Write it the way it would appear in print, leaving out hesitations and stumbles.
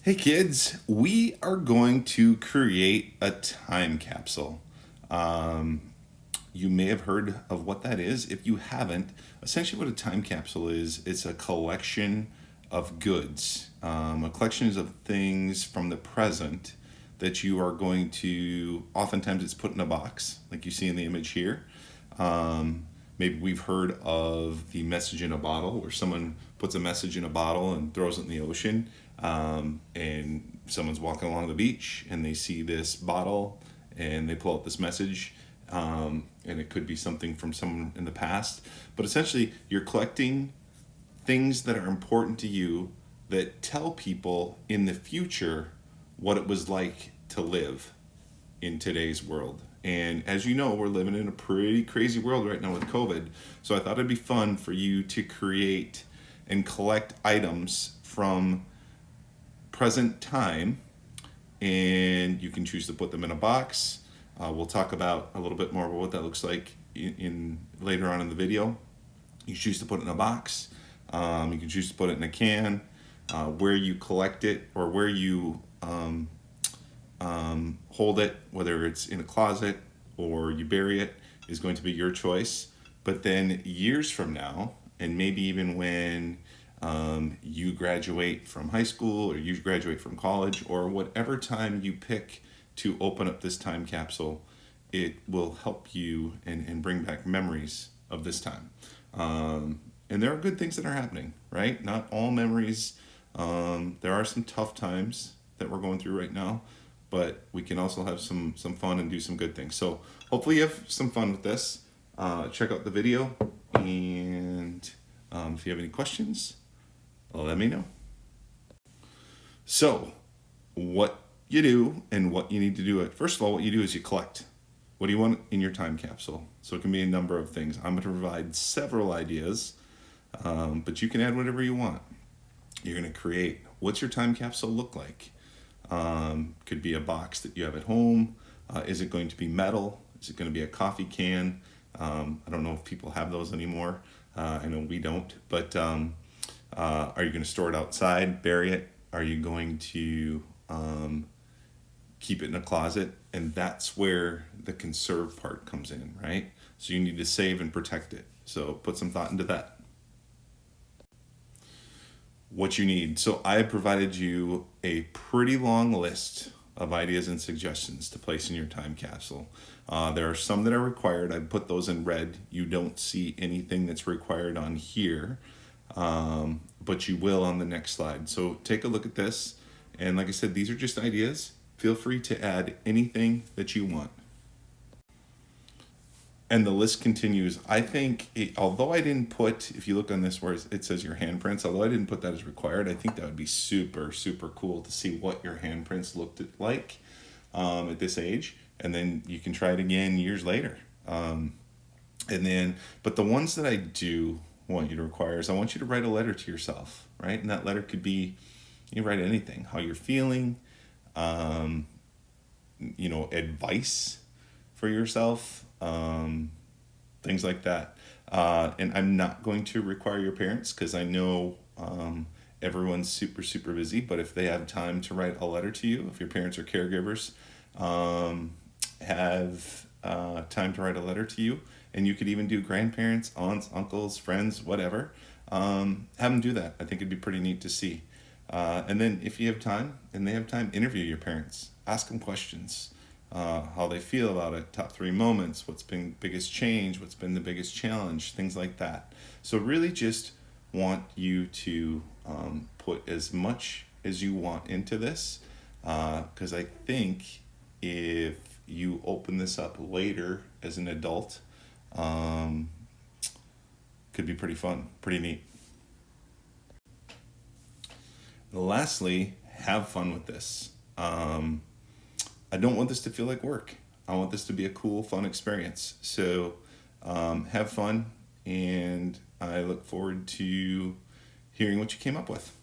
Hey kids, we are going to create a time capsule. Um, you may have heard of what that is. If you haven't, essentially what a time capsule is, it's a collection of goods, a collection of things from the present that you are going to, oftentimes it's put in a box, like you see in the image here. Maybe we've heard of the message in a bottle, where someone puts a message in a bottle and throws it in the ocean. And someone's walking along the beach and they see this bottle and they pull out this message. And it could be something from someone in the past. But essentially, you're collecting things that are important to you that tell people in the future what it was like to live in today's world. And as you know, we're living in a pretty crazy world right now with COVID. So I thought it'd be fun for you to create and collect items from present time, and you can choose to put them in a box. We'll talk about a little bit more about what that looks like in later on in the video. You choose to put it in a box. You can choose to put it in a can. Where you collect it or where you hold it, whether it's in a closet or you bury it, is going to be your choice. But then years from now, and maybe even when you graduate from high school or you graduate from college or whatever time you pick to open up this time capsule, it will help you and bring back memories of this time. And there are good things that are happening, right? Not all memories. There are some tough times that we're going through right now, but we can also have some fun and do some good things. So hopefully you have some fun with this. Check out the video, and if you have any questions, let me know. So what you do and what you need to do it. First of all, what you do is you collect. What do you want in your time capsule? So it can be a number of things. I'm going to provide several ideas, but you can add whatever you want. You're going to create, what's your time capsule look like? Could be a box that you have at home. Is it going to be metal? Is it going to be a coffee can? I don't know if people have those anymore. I know we don't, but are you going to store it outside, bury it? Are you going to keep it in a closet? And that's where the conserve part comes in, right? So you need to save and protect it. So put some thought into that. What you need. So I have provided you a pretty long list of ideas and suggestions to place in your time capsule. There are some that are required. I put those in red. You don't see anything that's required on here, but you will on the next slide. So take a look at this. And like I said, these are just ideas. Feel free to add anything that you want. And the list continues. I think, although I didn't put, if you look on this where it says your handprints, although I didn't put that as required, I think that would be super, super cool to see what your handprints looked like at this age. And then you can try it again years later. But the ones that I do want you to require is I want you to write a letter to yourself, right? And that letter could be, you write anything, how you're feeling, advice for yourself, things like that. And I'm not going to require your parents because I know everyone's super, super busy. But if they have time to write a letter to you, if your parents are caregivers, have time to write a letter to you, and you could even do grandparents, aunts, uncles, friends, whatever. Have them do that. I think it'd be pretty neat to see. And then if you have time and they have time, interview your parents. Ask them questions. How they feel about it, top 3 moments, what's been biggest change, what's been the biggest challenge, things like that. So really just want you to put as much as you want into this, because I think if you open this up later as an adult, could be pretty fun, pretty neat. Lastly, have fun with this. I don't want this to feel like work. I want this to be a cool, fun experience. So have fun, and I look forward to hearing what you came up with.